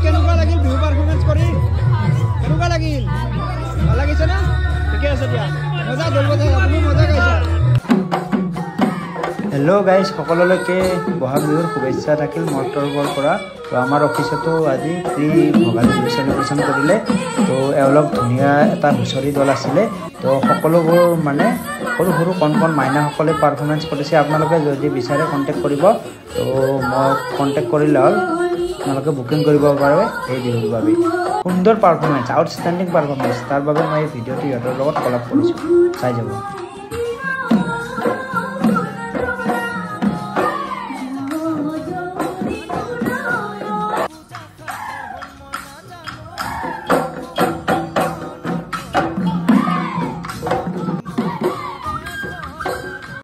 কেনেকুৱা লাগিল বিহু পাৰফৰ্মেঞ্চ কৰি? কেনেকুৱা লাগিল? ভাল লাগিছে না? ঠিকে আছে দিয়া। মজা দলব তুমি মজা গাইছা। হেল্ল' গাইজ, সকলোলৈকে বহাগ বিহুৰ শুভেচ্ছা থাকিল মোৰ তৰফৰ পৰা। তো আমাৰ অফিচতো আজি ফ্ৰী ভোগালী বিহু চেলিব্ৰেশ্যন কৰিলে। তো এওঁলোক ধুনীয়া এটা হুঁচৰি দল আছিলে। তো সকলোবোৰ মানে সৰু সৰু কণ কণ মাইনাসকলে পাৰফৰ্মেঞ্চ কৰিছে। আপোনালোকে যদি বিচাৰে কণ্টেক্ট কৰিব। তো মই কণ্টেক্ট কৰিলে হ'ল, আপোনালোকে বুকিং কৰিব পাৰে এই বিহুৰ বাবে। সুন্দৰ পাৰফৰ্মেঞ্চ, আউটষ্টেণ্ডিং পাৰফৰ্মেঞ্চ, তাৰ বাবে মই এই ভিডিঅ'টো ইহঁতৰ লগত কলাপ কৰিছোঁ, চাই যাব।